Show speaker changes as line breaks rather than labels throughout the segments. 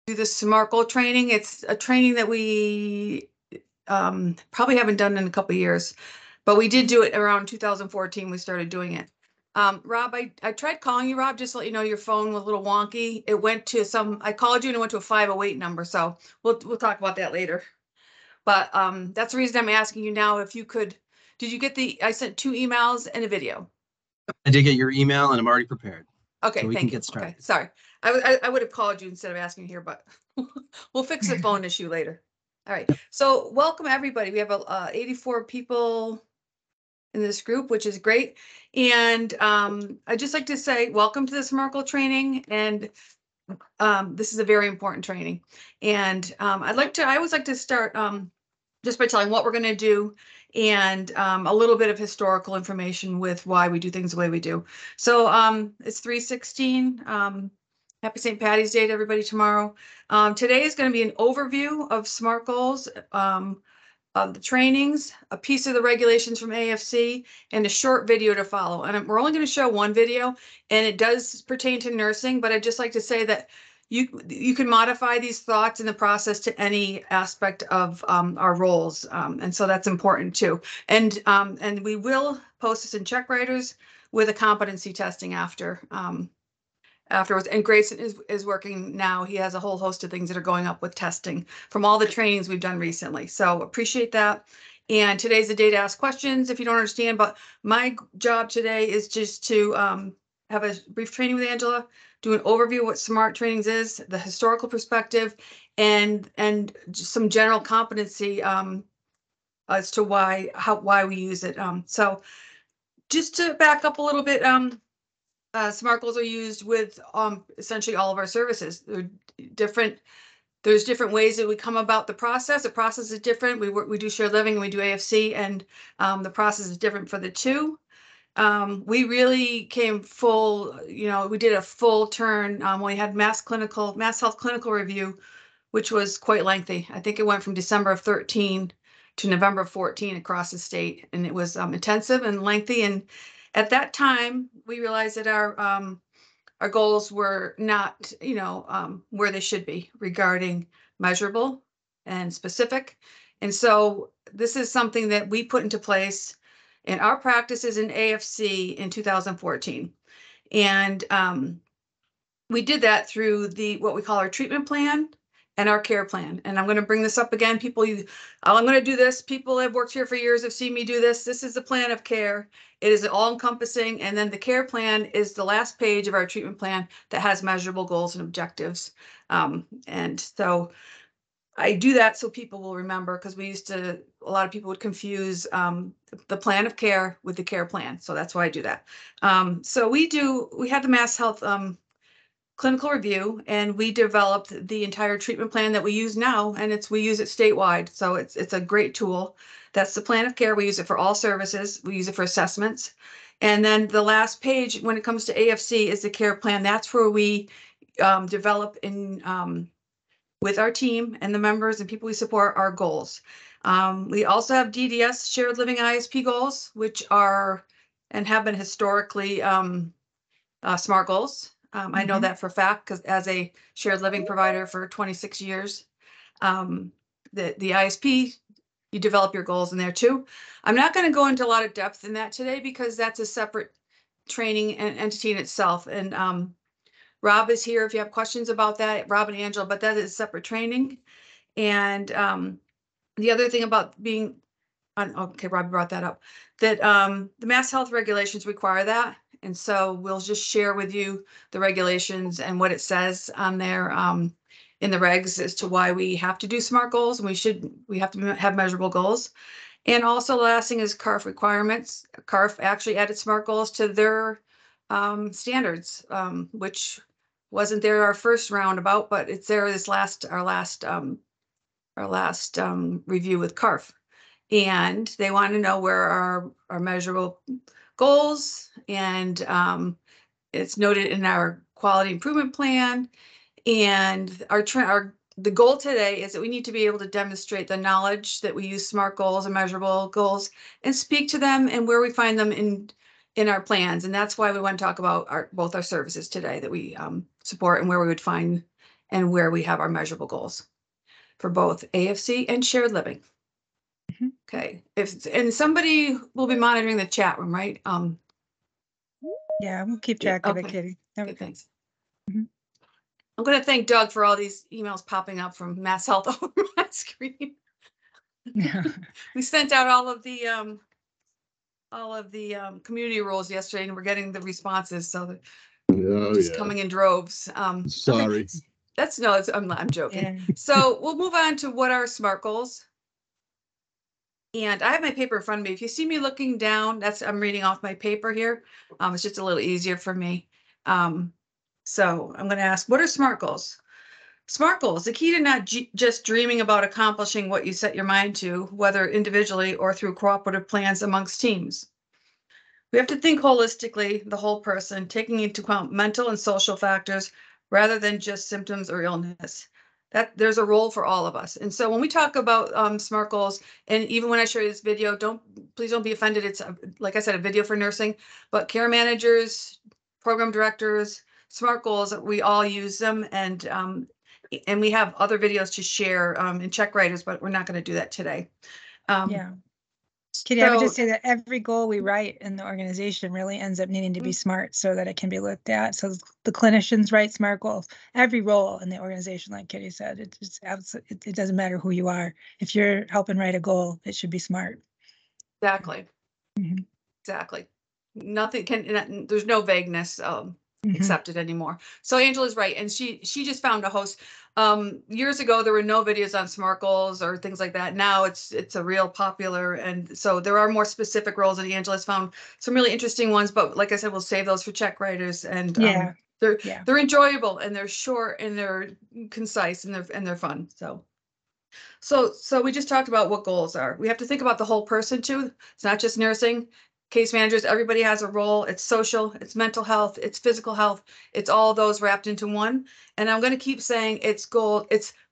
do the SMART goal training. It's a training that we probably haven't done in a couple of years, but we did do it around 2014. We started doing it. Rob, I tried calling you, Rob, just to let you know your phone was a little wonky. It went to I called you and it went to a 508 number. So we'll talk about that later. But that's the reason I'm asking you now if you could, did you get I sent 2 emails and a video.
I did get your email and I'm already prepared.
Okay,
so we
thank
can
you.
get started.
Okay, sorry. I would have called you instead of asking you here, but we'll fix the phone issue later. All right. So welcome everybody. We have 84 people in this group, which is great. And I'd just like to say welcome to this Merkle training. And this is a very important training. And I always like to start just by telling what we're going to do and a little bit of historical information with why we do things the way we do. So it's 3/16. Happy St. Patty's Day to everybody tomorrow. Today is going to be an overview of SMART goals, of the trainings, a piece of the regulations from AFC, and a short video to follow. And we're only going to show one video, and it does pertain to nursing, but I'd just like to say that you can modify these thoughts in the process to any aspect of our roles, and so that's important too. And we will post this in check writers with a competency testing afterwards. And Grayson is working now. He has a whole host of things that are going up with testing from all the trainings we've done recently. So appreciate that. And today's the day to ask questions if you don't understand. But my job today is just to have a brief training with Angela, do an overview of what SMART trainings is, the historical perspective, and just some general competency as to why we use it. So just to back up a little bit, SMART goals are used with essentially all of our services. They're different. There's different ways that we come about the process. The process is different. We do shared living and we do AFC, and the process is different for the two. We really came full, we did a full turn when we had Mass Health Clinical Review, which was quite lengthy. I think it went from December of 13 to November of 14 across the state, and it was intensive and lengthy. And at that time, we realized that our goals were not, where they should be regarding measurable and specific. And so this is something that we put into place in our practices in AFC in 2014. And we did that through what we call our treatment plan and our care plan. And I'm going to bring this up again. I'm going to do this. People have worked here for years have seen me do this. This is the plan of care. It is all encompassing. And then the care plan is the last page of our treatment plan that has measurable goals and objectives. And so I do that so people will remember, because a lot of people would confuse the plan of care with the care plan. So that's why I do that. So we had the Mass Health Clinical Review, and we developed the entire treatment plan that we use now, and we use it statewide. So it's a great tool. That's the plan of care. We use it for all services. We use it for assessments. And then the last page, when it comes to AFC, is the care plan. That's where we develop with our team and the members and people we support our goals. We also have DDS, shared living ISP goals, which are and have been historically SMART goals. I know that for a fact, because as a shared living provider for 26 years, the ISP, you develop your goals in there too. I'm not going to go into a lot of depth in that today, because that's a separate training and entity in itself. And Rob is here if you have questions about that, Rob and Angela, but that is separate training. And the other thing about being on, okay, Rob brought that up, that the Mass Health regulations require that. And so we'll just share with you the regulations and what it says on there in the regs as to why we have to do SMART goals, and we have to have measurable goals. And also the last thing is CARF requirements. CARF actually added SMART goals to their standards, which wasn't there our first roundabout, but it's there our last review with CARF. And they want to know where our measurable goals, and it's noted in our quality improvement plan. And the goal today is that we need to be able to demonstrate the knowledge that we use SMART goals and measurable goals, and speak to them and where we find them in our plans. And that's why we want to talk about both our services today that we support, and where we would find and where we have our measurable goals for both AFC and shared living.
Mhm.
Okay, and somebody will be monitoring the chat room, right?
Yeah, we'll keep track of it,
okay.
Kitty.
Okay, thanks.
Mhm.
I'm going to thank Doug for all these emails popping up from Mass Health over my screen. We sent out all of the community rules yesterday, and we're getting the responses, so they're just coming in droves.
Sorry.
Okay. I'm joking.
Yeah.
So we'll move on to what are SMART goals. And I have my paper in front of me. If you see me looking down, I'm reading off my paper here. It's just a little easier for me. So I'm going to ask, what are SMART goals? SMART goals, the key to not just dreaming about accomplishing what you set your mind to, whether individually or through cooperative plans amongst teams. We have to think holistically, the whole person, taking into account mental and social factors rather than just symptoms or illness. That there's a role for all of us. And so when we talk about SMART goals, and even when I show you this video, please don't be offended. It's like I said, a video for nursing, but care managers, program directors, SMART goals, we all use them, and we have other videos to share in check writers, but we're not going to do that today.
Yeah. Kitty, I would just
So
say that every goal we write in the organization really ends up needing to be SMART so that it can be looked at. So the clinicians write SMART goals. Every role in the organization, like Kitty said, it doesn't matter who you are. If you're helping write a goal, it should be SMART.
exactly.
Mhm.
Exactly. There's no vagueness accepted anymore. So Angela's right. And she just found a host. Years ago, there were no videos on SMART goals or things like that. Now it's a real popular. And so there are more specific roles, and Angela's found some really interesting ones. But like I said, we'll save those for check writers. And they're enjoyable, and they're short, and they're concise, and they're fun. So we just talked about what goals are. We have to think about the whole person too. It's not just nursing. Case managers, everybody has a role. It's social, it's mental health, it's physical health. It's all those wrapped into one. And I'm going to keep saying it's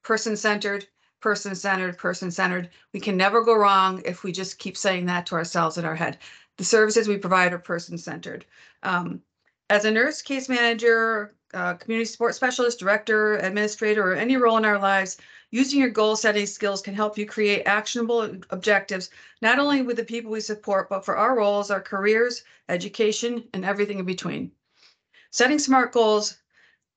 person-centered, person-centered, person-centered. We can never go wrong if we just keep saying that to ourselves in our head. The services we provide are person-centered. As a nurse, case manager, community support specialist, director, administrator, or any role in our lives, using your goal setting skills can help you create actionable objectives, not only with the people we support, but for our roles, our careers, education, and everything in between. Setting SMART goals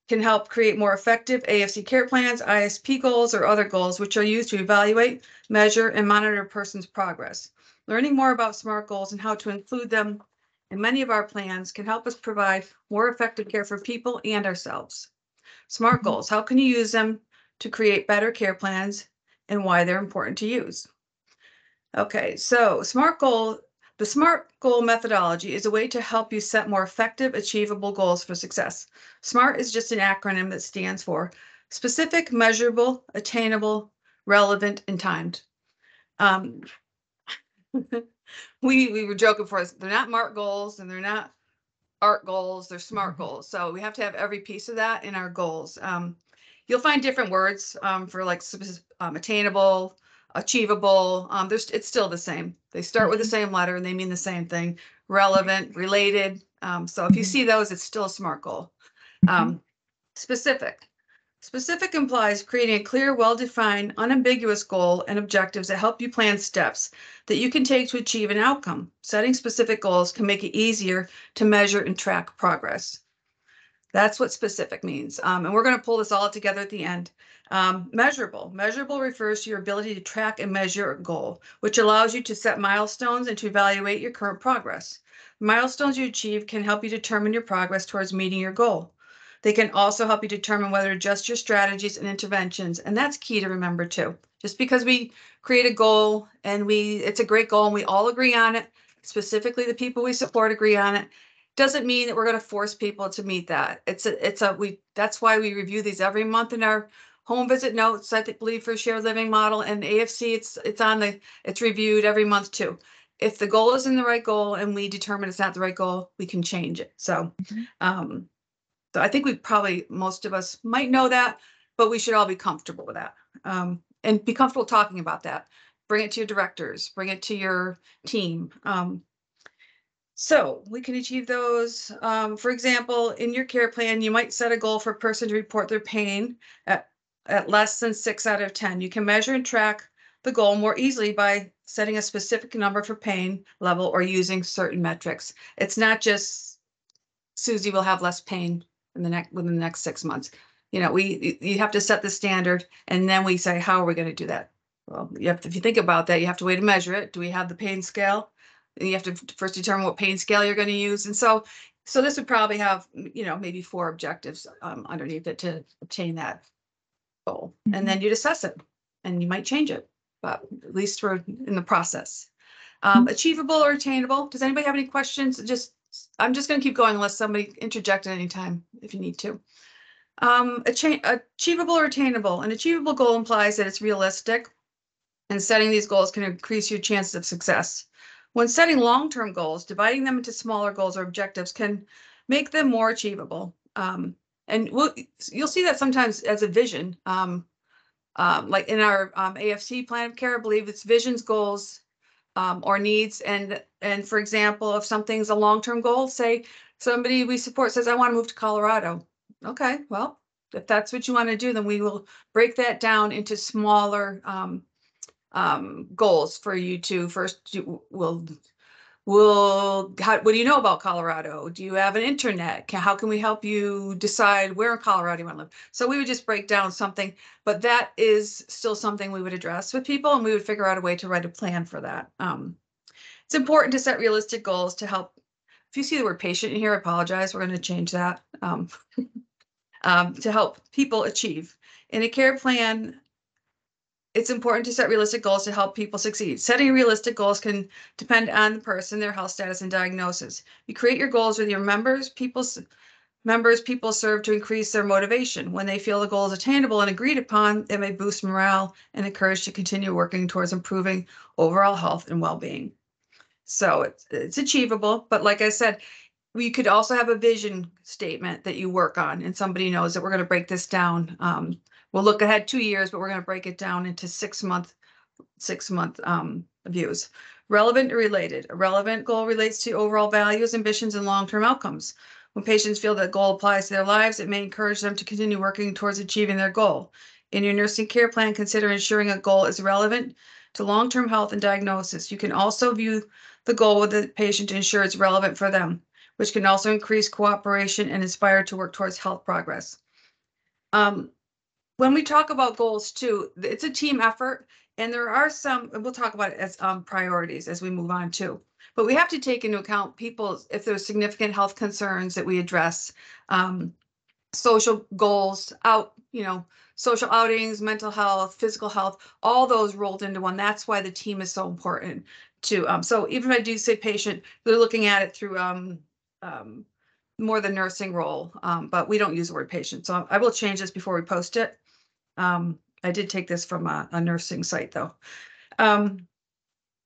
can help create more effective AFC care plans, ISP goals, or other goals, which are used to evaluate, measure, and monitor a person's progress. Learning more about SMART goals and how to include them in many of our plans can help us provide more effective care for people and ourselves. SMART goals, how can you use them to create better care plans and why they're important to use? Okay, so the SMART goal methodology is a way to help you set more effective, achievable goals for success. SMART is just an acronym that stands for specific, measurable, attainable, relevant, and timed. We were joking for us. They're not MART goals, and they're not ART goals. They're SMART goals. So we have to have every piece of that in our goals. You'll find different words for like attainable, achievable. It's still the same. They start with the same letter and they mean the same thing. Relevant, related. So if you see those, it's still a SMART goal. Specific. Specific implies creating a clear, well-defined, unambiguous goal and objectives that help you plan steps that you can take to achieve an outcome. Setting specific goals can make it easier to measure and track progress. That's what specific means. And we're going to pull this all together at the end. Measurable. Measurable refers to your ability to track and measure a goal, which allows you to set milestones and to evaluate your current progress. Milestones you achieve can help you determine your progress towards meeting your goal. They can also help you determine whether to adjust your strategies and interventions. And that's key to remember too. Just because we create a goal and it's a great goal and we all agree on it, specifically the people we support agree on it, doesn't mean that we're going to force people to meet that. That's why we review these every month in our home visit notes, I believe, for shared living model, and AFC, it's reviewed every month too. If the goal isn't the right goal and we determine it's not the right goal, we can change it. So I think most of us might know that, but we should all be comfortable with that and be comfortable talking about that. Bring it to your directors, bring it to your team. So we can achieve those. For example, in your care plan, you might set a goal for a person to report their pain at less than 6 out of 10. You can measure and track the goal more easily by setting a specific number for pain level or using certain metrics. It's not just Susie will have less pain within the next 6 months. You know, you have to set the standard, and then we say, how are we going to do that? Well, if you think about that, you have to wait to measure it. Do we have the pain scale? And you have to first determine what pain scale you're going to use. And so this would probably have, maybe 4 objectives underneath it to obtain that goal. And then you'd assess it, and you might change it, but at least we're in the process. Achievable or attainable? Does anybody have any questions? I'm just going to keep going unless somebody interject at any time if you need to. Achievable or attainable? An achievable goal implies that it's realistic, and setting these goals can increase your chances of success. When setting long-term goals, dividing them into smaller goals or objectives can make them more achievable. And you'll see that sometimes as a vision, like in our AFC plan of care, I believe it's visions, goals, or needs. And for example, if something's a long-term goal, say somebody we support says, I want to move to Colorado. Okay, well, if that's what you want to do, then we will break that down into smaller goals for you to first what do you know about Colorado? Do you have an internet? How can we help you decide where in Colorado you want to live? So we would just break down something, but that is still something we would address with people, and we would figure out a way to write a plan for that. It's important to set realistic goals to help. If you see the word patient in here, I apologize. We're going to change that to help people achieve. In a care plan, it's important to set realistic goals to help people succeed. Setting realistic goals can depend on the person, their health status, and diagnosis. You create your goals with your members. People serve to increase their motivation. When they feel the goal is attainable and agreed upon, it may boost morale and encourage to continue working towards improving overall health and well-being. So it's achievable, but like I said, we could also have a vision statement that you work on, and somebody knows that we're going to break this down. We'll look ahead 2 years, but we're going to break it down into 6-month views. Relevant or related. A relevant goal relates to overall values, ambitions, and long-term outcomes. When patients feel that goal applies to their lives, it may encourage them to continue working towards achieving their goal. In your nursing care plan, consider ensuring a goal is relevant to long-term health and diagnosis. You can also view the goal with the patient to ensure it's relevant for them, which can also increase cooperation and inspire to work towards health progress. When we talk about goals too, it's a team effort, and there are some, we'll talk about it as priorities as we move on too. But we have to take into account if there's significant health concerns that we address, social goals, social outings, mental health, physical health, all those rolled into one. That's why the team is so important too. So even if I do say patient, they're looking at it through more the nursing role, but we don't use the word patient. So I will change this before we post it. I did take this from a nursing site though.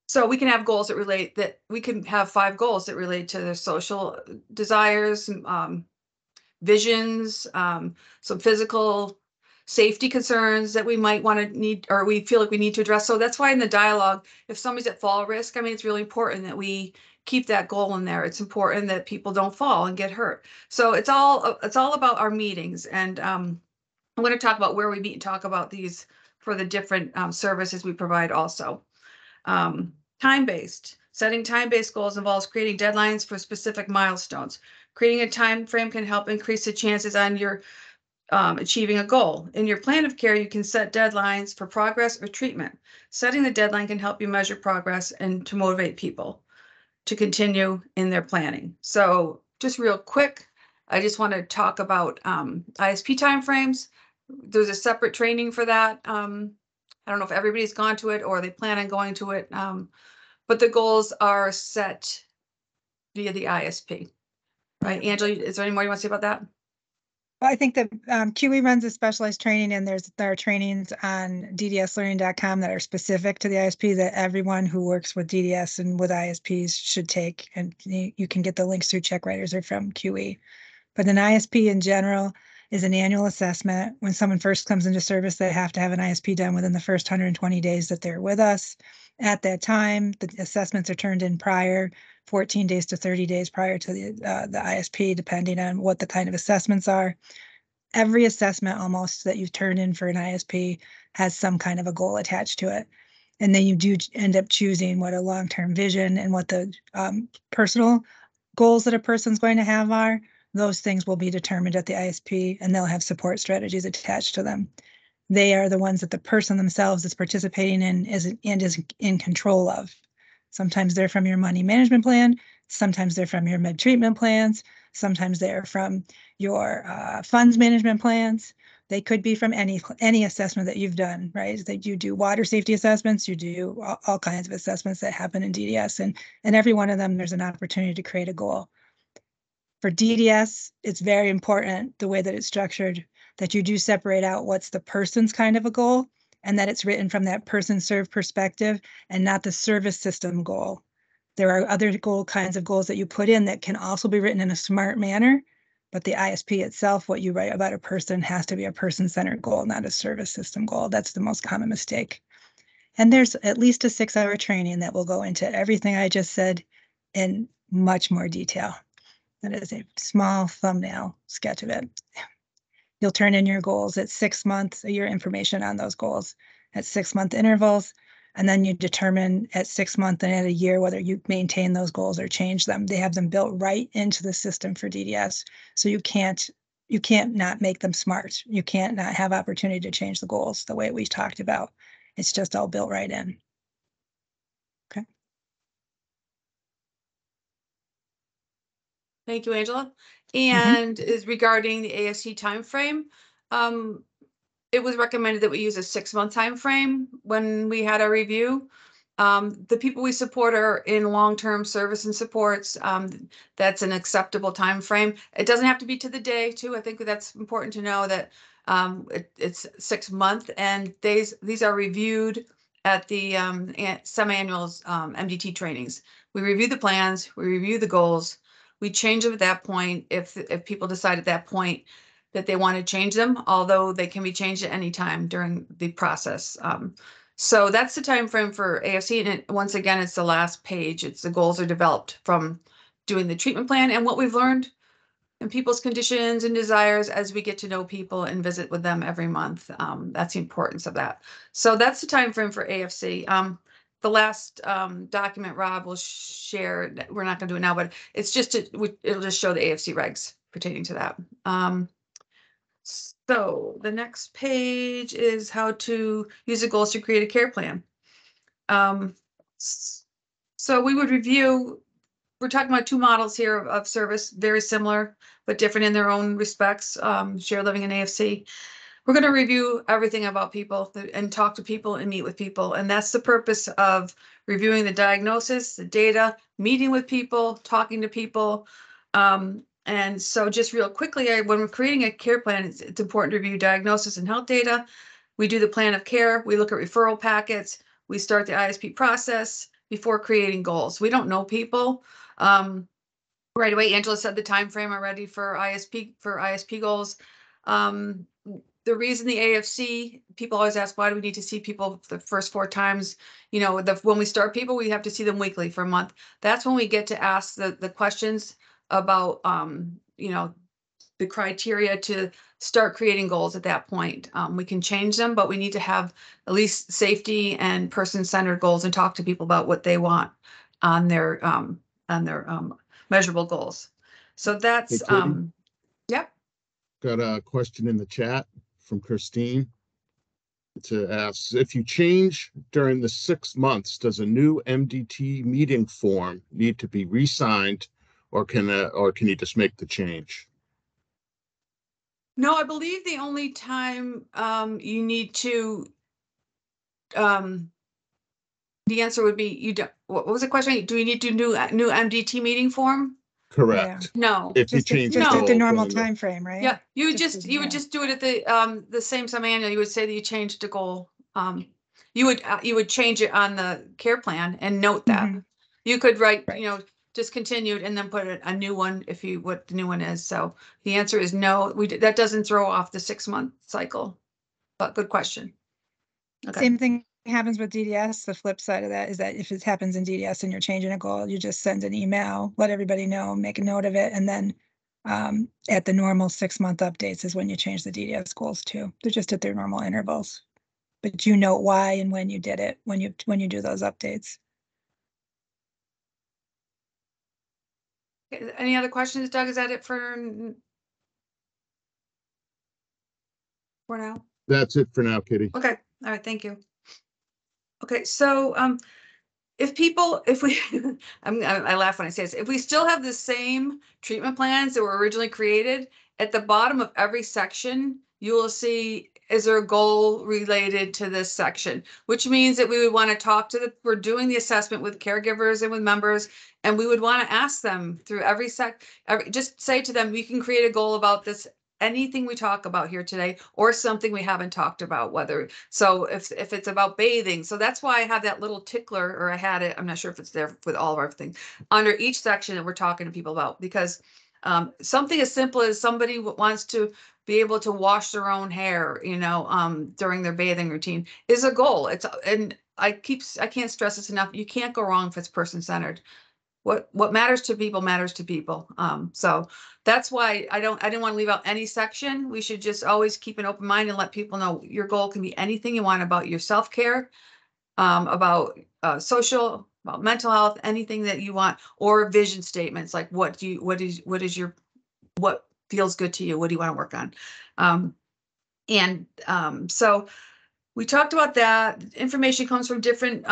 So we can have goals that we can have 5 goals that relate to their social desires, visions, some physical safety concerns that we might want to need, or we feel like we need to address. So that's why in the dialogue, if somebody's at fall risk, I mean, it's really important that we keep that goal in there. It's important that people don't fall and get hurt. So it's all about our meetings. And I'm going to talk about where we meet and talk about these for the different services we provide also. Time-based. Setting time-based goals involves creating deadlines for specific milestones. Creating a time frame can help increase the chances on your achieving a goal. In your plan of care, you can set deadlines for progress or treatment. Setting the deadline can help you measure progress and to motivate people to continue in their planning. So just real quick, I just want to talk about ISP timeframes. There's a separate training for that. I don't know if everybody's gone to it or they plan on going to it, but the goals are set via the ISP. Right, Angela, is there any more you want to say about that?
Well, I think that QE runs a specialized training, and there are trainings on ddslearning.com that are specific to the ISP that everyone who works with DDS and with ISPs should take. And you can get the links through check writers or from QE. But an ISP in general is an annual assessment. When someone first comes into service, they have to have an ISP done within the first 120 days that they're with us. at that time. The assessments are turned in prior, 14 days to 30 days prior to the ISP, depending on what the kind of assessments are. Every assessment almost that you've turned in for an ISP has some kind of a goal attached to it. And then you do end up choosing what a long-term vision and what the personal goals that a person's going to have are. Those things will be determined at the ISP, and they'll have support strategies attached to them. They are the ones that the person themselves is participating in is in control of. Sometimes they're from your money management plan. Sometimes they're from your med treatment plans. Sometimes they're from your funds management plans. They could be from any assessment that you've done, right? That you do water safety assessments, you do all kinds of assessments that happen in DDS, and every one of them, there's an opportunity to create a goal. For DDS, it's very important the way that it's structured, that you do separate out what's the person's kind of a goal, and that it's written from that person-served perspective and not the service system goal. There are other kinds of goals that you put in that can also be written in a smart manner, but the ISP itself, what you write about a person, has to be a person-centered goal, not a service system goal. That's the most common mistake. And there's at least a 6-hour training that will go into everything I just said in much more detail. That is a small thumbnail sketch of it. You'll turn in your goals at 6 months, your information on those goals at 6-month intervals. And then you determine at 6 months and at a year whether you maintain those goals or change them. They have them built right into the system for DDS. So you can't not make them smart. You can't not have opportunity to change the goals the way we talked about. It's just all built right in. Okay.
Thank you, Angela. And is regarding the AFC timeframe, it was recommended that we use a 6-month timeframe when we had our review. The people we support are in long-term service and supports. That's an acceptable timeframe. It doesn't have to be to the day, too. I think that's important to know that it's 6 months, and these are reviewed at the semi-annual MDT trainings. We review the plans, we review the goals, we change them at that point if people decide at that point that they want to change them, although they can be changed at any time during the process. So that's the time frame for AFC, and once again, it's the last page. It's the goals are developed from doing the treatment plan and what we've learned and people's conditions and desires as we get to know people and visit with them every month. That's the importance of that. So that's the time frame for AFC. The last document Rob will share, we're not going to do it now, but it's just it'll just show the AFC regs pertaining to that. So the next page is how to use the goals to create a care plan. So we would review, we're talking about 2 models here of service, very similar, but different in their own respects, shared living and AFC. We're going to review everything about people and talk to people and meet with people. And that's the purpose of reviewing the diagnosis, the data, meeting with people, talking to people. And so just real quickly, when we're creating a care plan, it's important to review diagnosis and health data. We do the plan of care. We look at referral packets. We start the ISP process before creating goals. We don't know people. Right away, Angela said the time frame already for ISP goals. The reason the AFC, people always ask, why do we need to see people the first 4 times? You know, when we start people, we have to see them weekly for a month. That's when we get to ask the questions about, you know, the criteria to start creating goals at that point. We can change them, but we need to have at least safety and person-centered goals and talk to people about what they want on their measurable goals. So that's,
Hey, Katie?
Yep.
Got a question in the chat from Christine to ask, if you change during the 6 months, does a new MDT meeting form need to be re-signed, or can you just make the change?
No, I believe the only time you need to, the answer would be you don't. What was the question? Do we need to do new MDT meeting form?
Correct.
No.
If you
Just
change
No.
at the normal
during the-
time frame, right?
Yeah, you would
Just
you would just do it at the same semi-annual. You would say that you changed the goal. You would change it on the care plan and note that.
Mhm.
You could write,
Right.
you know, discontinued and then put a new one if you what the new one is. So the answer is no. That doesn't throw off the 6-month cycle. But good question. Okay.
Same thing What happens with DDS, the flip side of that is that if it happens in DDS and you're changing a goal, you just send an email, let everybody know, make a note of it, and then at the normal 6-month updates is when you change the DDS goals too. They're just at their normal intervals. But you know why and when you did it, when you do those updates.
Any other questions, Doug? Is that it for now?
That's it for now, Kitty.
Okay, all right, thank you. Okay, so if we, I laugh when I say this, if we still have the same treatment plans that were originally created, at the bottom of every section, you will see, is there a goal related to this section? Which means that we would want to talk to we're doing the assessment with caregivers and with members, and we would want to ask them through just say to them, we can create a goal about this, anything we talk about here today, or something we haven't talked about, so if it's about bathing. So that's why I have that little tickler, or I had it, I'm not sure if it's there with all of our things, under each section that we're talking to people about, because something as simple as somebody wants to be able to wash their own hair, during their bathing routine is a goal. And I can't stress this enough. You can't go wrong if it's person-centered. What matters to people matters to people. So that's why I didn't want to leave out any section. We should just always keep an open mind and let people know your goal can be anything you want about your self-care, about social, about mental health, anything that you want, or vision statements like what feels good to you? What do you want to work on? So we talked about that. Information comes from different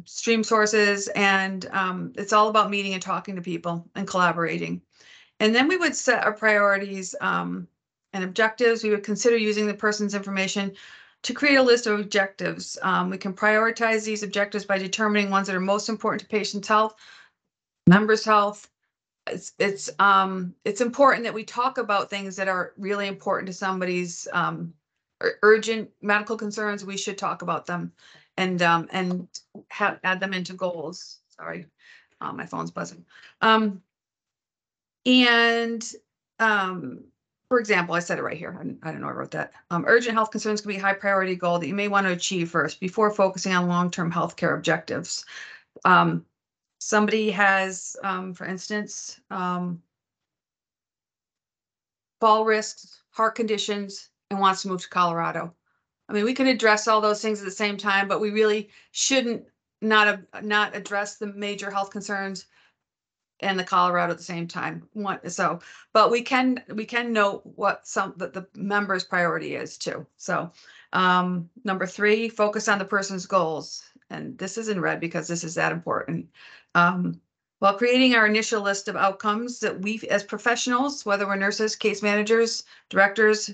stream sources, and it's all about meeting and talking to people and collaborating. And then we would set our priorities and objectives. We would consider using the person's information to create a list of objectives. We can prioritize these objectives by determining ones that are most important to patients' health, members' health. It's important that we talk about things that are really important to somebody's urgent medical concerns. We should talk about them and add them into goals. Sorry, my phone's buzzing. For example, I said it right here. I don't know, I wrote that. Urgent health concerns can be a high priority goal that you may want to achieve first before focusing on long-term healthcare objectives. Somebody has, for instance, fall risks, heart conditions, and wants to move to Colorado. I mean, we can address all those things at the same time, but we really shouldn't not address the major health concerns and the Colorado at the same time. But we can note what the member's priority is too. So number 3, focus on the person's goals. And this is in red because this is that important. While creating our initial list of outcomes that we as professionals, whether we're nurses, case managers, directors,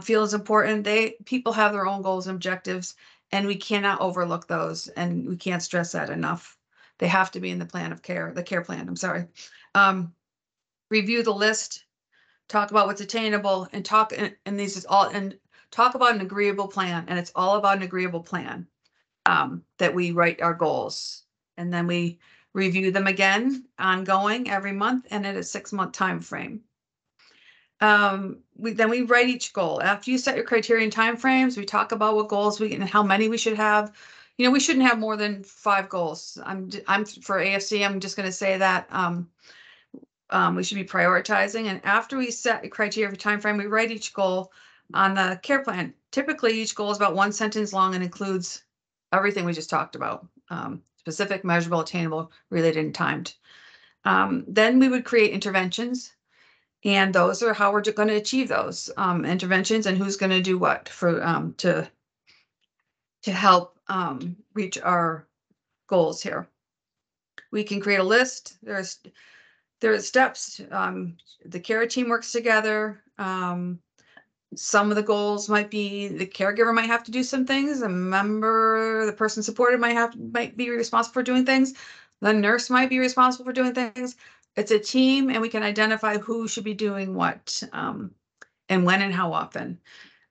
feel is important, people have their own goals and objectives, and we cannot overlook those, and we can't stress that enough. They have to be in the plan of care, the care plan, I'm sorry. Review the list, talk about what's attainable, and talk about an agreeable plan. And it's all about an agreeable plan, that we write our goals. And then we review them again, ongoing every month and at a 6-month time frame. We write each goal. After you set your criteria and timeframes, we talk about what goals and how many we should have. We shouldn't have more than 5 goals. I'm for AFC. I'm just going to say that we should be prioritizing. And after we set a criteria for timeframe, we write each goal on the care plan. Typically, each goal is about 1 sentence long and includes everything we just talked about: specific, measurable, attainable, related, and timed. Then we would create interventions. And those are how we're going to achieve those interventions, and who's going to do what to help reach our goals here. We can create a list. There are steps. The care team works together. Some of the goals might be the caregiver might have to do some things. The person supported might be responsible for doing things. The nurse might be responsible for doing things. It's a team, and we can identify who should be doing what, and when and how often.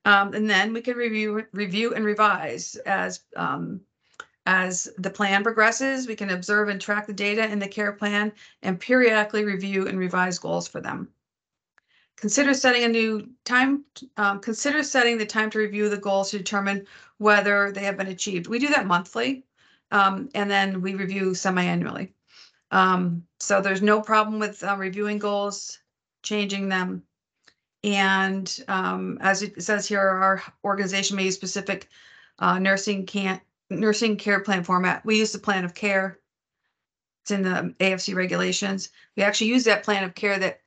And then we can review and revise as the plan progresses. We can observe and track the data in the care plan and periodically review and revise goals for them. consider setting a new time, consider setting the time to review the goals to determine whether they have been achieved. We do that monthly, and then we review semi-annually. So there's no problem with reviewing goals, changing them. And as it says here, our organization may use specific nursing care plan format. We use the plan of care. It's in the AFC regulations. We actually use that plan of care that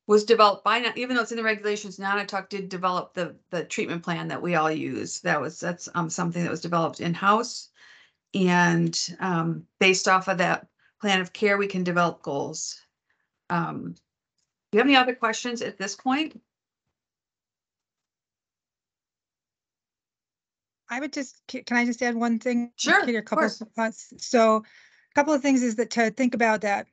was developed by, even though it's in the regulations, Nonotuck did develop the treatment plan that we all use. That's something that was developed in-house. And based off of that plan of care, we can develop goals. Do you have any other questions at this point?
I would can I just add one thing?
Sure,
Kitty, a
of
couple
course.
of thoughts. So a couple of things is that to think about that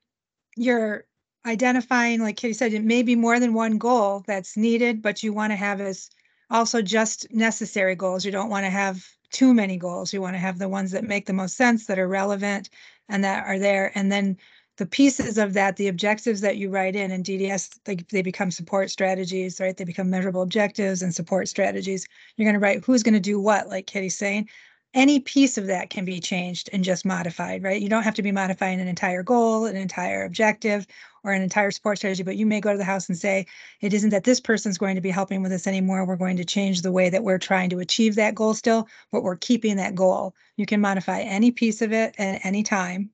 you're identifying, like Kitty said, it may be more than one goal that's needed, but you want to have as also just necessary goals. You don't want to have too many goals. You want to have the ones that make the most sense, that are relevant and that are there. And then the pieces of that, the objectives that you write in DDS, they become support strategies, right? They become measurable objectives and support strategies. You're going to write who's going to do what, like Kitty's saying. Any piece of that can be changed and just modified, right? You don't have to be modifying an entire goal, an entire objective, or an entire support strategy, but you may go to the house and say, it isn't that this person's going to be helping with this anymore. We're going to change the way that we're trying to achieve that goal still, but we're keeping that goal. You can modify any piece of it at any time,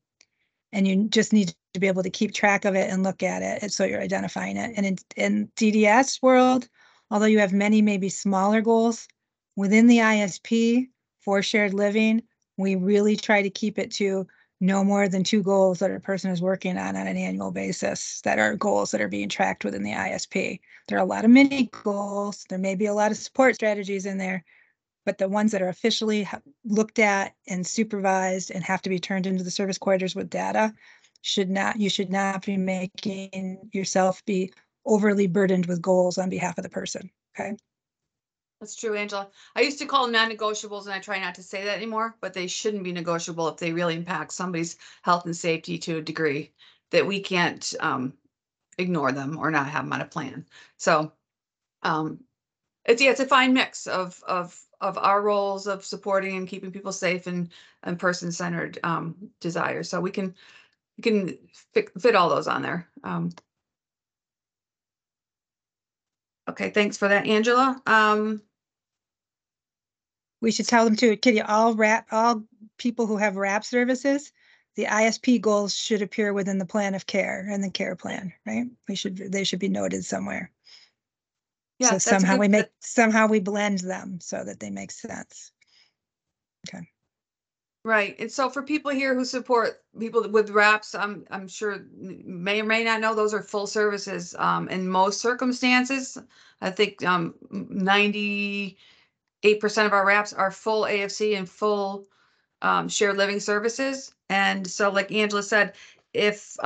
and you just need to be able to keep track of it and look at it. And so you're identifying it. And in DDS world, although you have many, maybe smaller goals within the ISP for shared living, we really try to keep it to no more than 2 goals that a person is working on an annual basis that are goals that are being tracked within the ISP. There are a lot of mini goals. There may be a lot of support strategies in there, but the ones that are officially looked at and supervised and have to be turned into the service coordinators with data you should not be making yourself be overly burdened with goals on behalf of the person. Okay.
That's true, Angela. I used to call them non-negotiables, and I try not to say that anymore, but they shouldn't be negotiable if they really impact somebody's health and safety to a degree that we can't ignore them or not have them on a plan. So it's a fine mix of our roles of supporting and keeping people safe and person-centered desires. So we can fit all those on there. Okay, thanks for that, Angela.
We should tell them too, Kitty, all people who have RAP services, the ISP goals should appear within the plan of care and the care plan, right? They should be noted somewhere.
Yeah,
so somehow we blend them so that they make sense. Okay.
Right. And so for people here who support people with RAPs, I'm sure may or may not know those are full services. In most circumstances, I think 98% of our RAPs are full AFC and full shared living services. And so like Angela said, if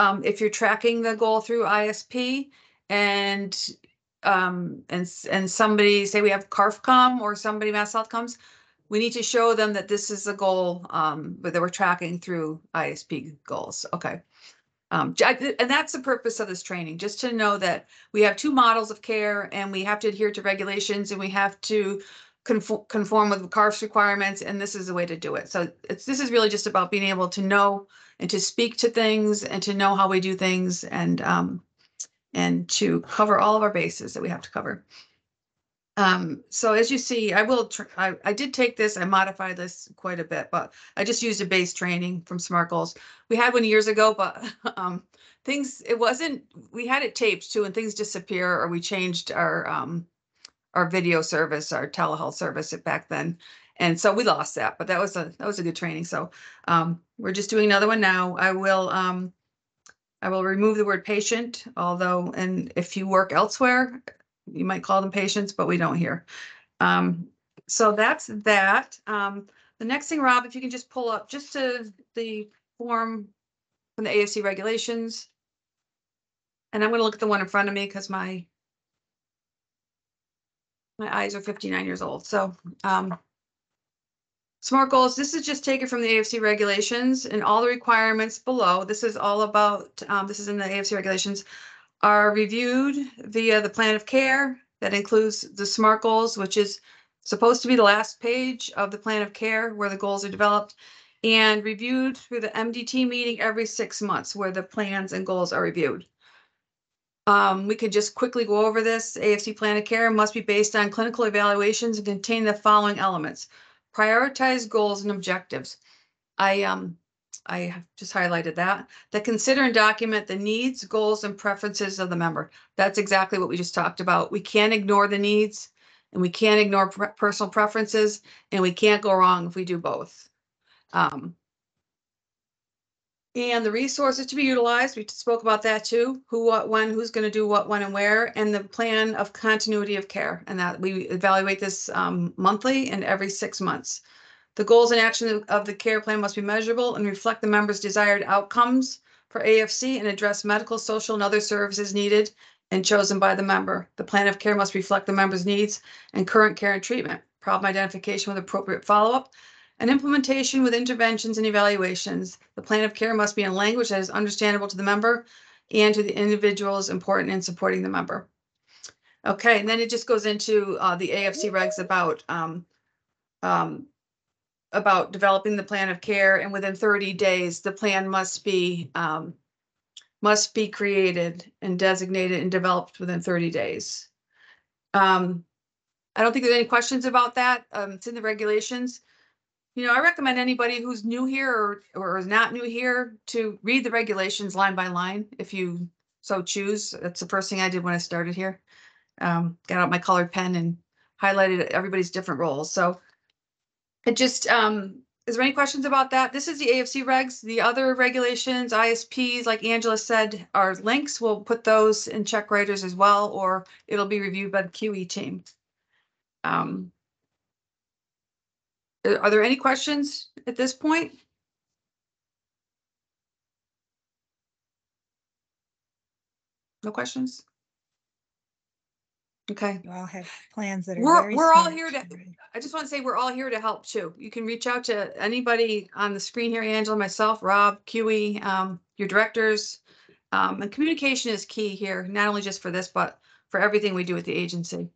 you're tracking the goal through ISP and somebody, say we have CARFCOM or somebody Mass Health comes, we need to show them that this is a goal that we're tracking through ISP goals. Okay. And that's the purpose of this training, just to know that we have 2 models of care and we have to adhere to regulations and we have to conform with CARF's requirements, and this is the way to do it. So this is really just about being able to know and to speak to things and to know how we do things and to cover all of our bases that we have to cover. So as you see, I did take this, I modified this quite a bit, but I just used a base training from SMART Goals. We had one years ago, but we had it taped too, and things disappear, or we changed our video service, our telehealth service back then. And so we lost that, but that was a good training. So we're just doing another one now. I will remove the word patient, although, and if you work elsewhere, you might call them patients, but we don't here. So that's that. The next thing, Rob, if you can just pull up just the form from the AFC regulations. And I'm going to look at the one in front of me because my eyes are 59 years old. So SMART goals, this is just taken from the AFC regulations and all the requirements below. This is all about, this is in the AFC regulations. are reviewed via the plan of care. That includes the SMART goals, which is supposed to be the last page of the plan of care where the goals are developed, and reviewed through the MDT meeting every 6 months where the plans and goals are reviewed. We could just quickly go over this. AFC plan of care must be based on clinical evaluations and contain the following elements. Prioritize goals and objectives. I have just highlighted that. That consider and document the needs, goals, and preferences of the member. That's exactly what we just talked about. We can't ignore the needs, and we can't ignore personal preferences, and we can't go wrong if we do both. And the resources to be utilized, we spoke about that too. Who, what, when, who's going to do what, when, and where, and the plan of continuity of care. And that we evaluate this monthly and every 6 months. The goals and action of the care plan must be measurable and reflect the member's desired outcomes for AFC and address medical, social, and other services needed and chosen by the member. The plan of care must reflect the member's needs and current care and treatment, problem identification with appropriate follow-up, and implementation with interventions and evaluations. The plan of care must be in language that is understandable to the member and to the individuals important in supporting the member. Okay, and then it just goes into the AFC regs about developing the plan of care, and within 30 days, the plan must be created and designated and developed within 30 days. I don't think there's any questions about that. It's in the regulations. You know, I recommend anybody who's new here or is not new here to read the regulations line by line, if you so choose. That's the first thing I did when I started here. Got out my colored pen and highlighted everybody's different roles. So it just, is there any questions about that? This is the AFC regs. The other regulations, ISPs, like Angela said, are links. We'll put those in check writers as well, or it'll be reviewed by the QE team. Are there any questions at this point? No questions? Okay.
You all have plans that are
We're all
smart.
here to, I just want to say we're all here to help too. You can reach out to anybody on the screen here, Angela, myself, Rob, QE, your directors. And communication is key here, not only just for this, but for everything we do at the agency.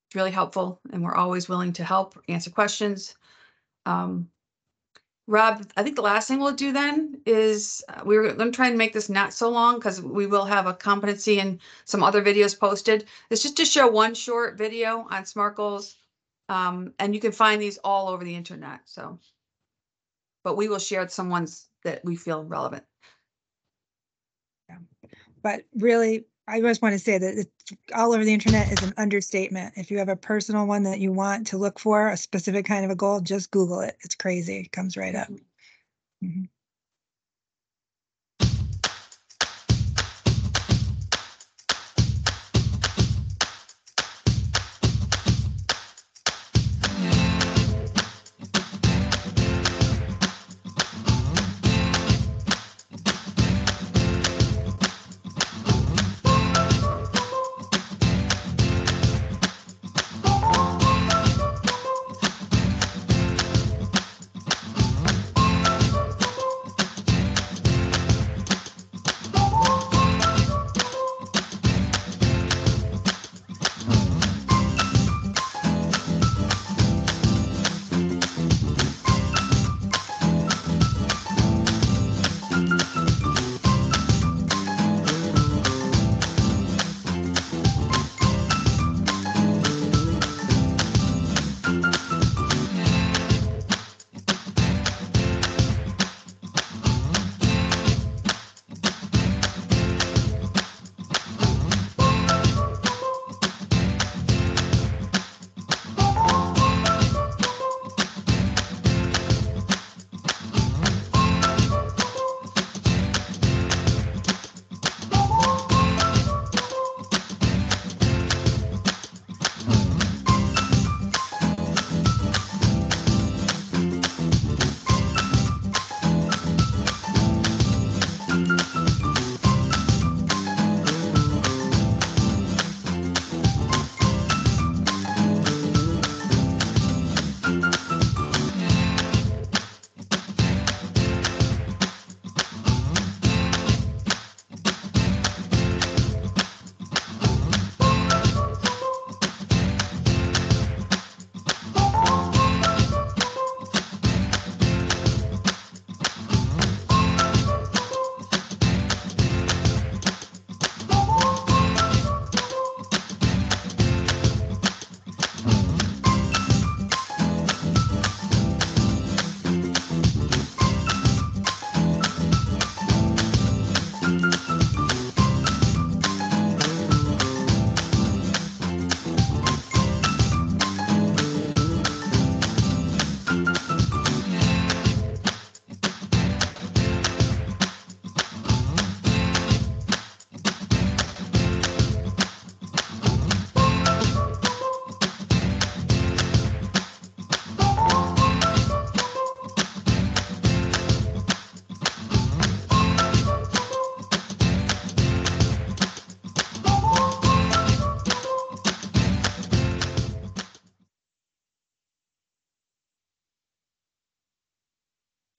It's really helpful, and we're always willing to help answer questions. Rob, I think the last thing we'll do then is we're going to try and make this not so long, because we will have a competency and some other videos posted. It's just to show one short video on SMART goals. And you can find these all over the internet. So, but we will share some ones that we feel relevant.
Yeah. But really, I just want to say that it's all over the internet is an understatement. If you have a personal one that you want to look for, a specific kind of a goal, just Google it. It's crazy. It comes right up. Mm-hmm.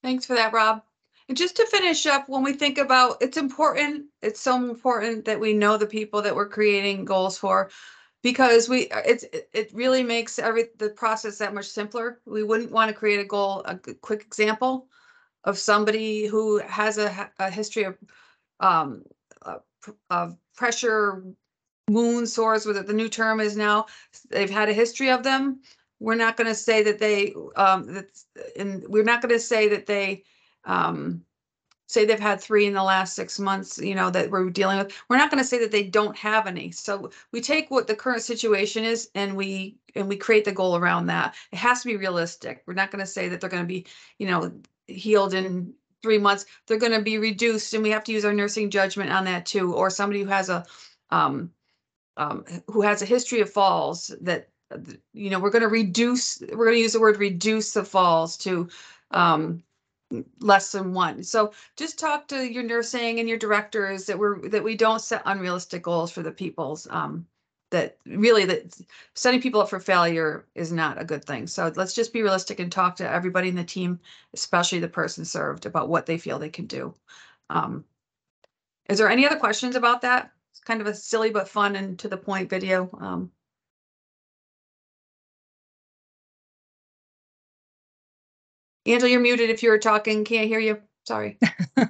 Thanks for that, Rob. And just to finish up, when we think about, it's so important that we know the people that we're creating goals for, because it really makes the process that much simpler. We wouldn't want to create a quick example of somebody who has a history of pressure wounds, sores, what the new term is now. They've had a history of them. We're not going to say that we're not going to say that they say they've had 3 in the last 6 months, that we're dealing with. We're not going to say that they don't have any. So we take what the current situation is and we create the goal around that. It has to be realistic. We're not going to say that they're going to be, healed in 3 months. They're going to be reduced, and we have to use our nursing judgment on that too. Or somebody who has a history of falls, that we're going to use the word reduce the falls to less than 1. So just talk to your nursing and your directors that we don't set unrealistic goals for the people's that setting people up for failure is not a good thing. So let's just be realistic and talk to everybody in the team, especially the person served, about what they feel they can do. Is there any other questions about that? It's kind of a silly but fun and to the point video. Angela, you're muted if you were talking. Can't hear you. Sorry.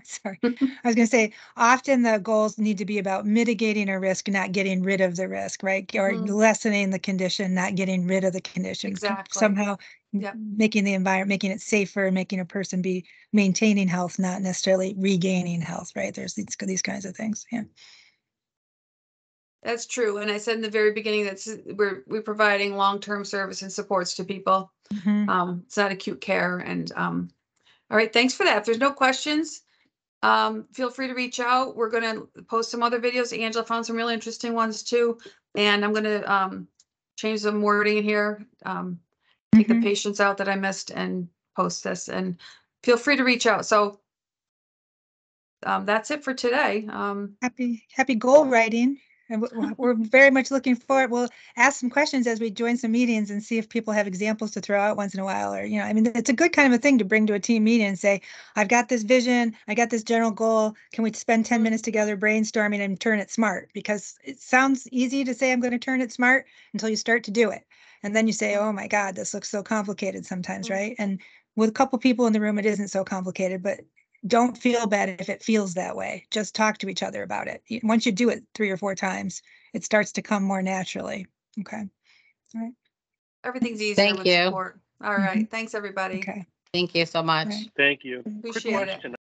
Sorry. I was going to say, often the goals need to be about mitigating a risk, not getting rid of the risk, right? Or lessening the condition, not getting rid of the condition.
Exactly.
Somehow
Yep.
making the environment, making it safer, making a person be maintaining health, not necessarily regaining health, right? There's these kinds of things. Yeah.
That's true. And I said in the very beginning that we're providing long-term service and supports to people. It's not acute care. And all right, thanks for that. If there's no questions, feel free to reach out. We're going to post some other videos. Angela found some really interesting ones too. And I'm going to change some wording in here, take the patients out that I missed and post this, and feel free to reach out. So that's it for today.
Happy goal writing. And we're very much looking forward. We'll ask some questions as we join some meetings and see if people have examples to throw out once in a while. Or, it's a good kind of a thing to bring to a team meeting and say, I've got this vision, I got this general goal. Can we spend 10 minutes together brainstorming and turn it smart? Because it sounds easy to say I'm going to turn it smart until you start to do it. And then you say, oh my God, this looks so complicated sometimes, right? And with a couple people in the room, it isn't so complicated, but don't feel bad if it feels that way. Just talk to each other about it. Once you do it 3 or 4 times, it starts to come more naturally. Okay. All right.
Everything's easier
Thank
with
you.
support. All right. Thanks, everybody.
Okay.
Thank you so much.
Right.
Thank you.
Appreciate it.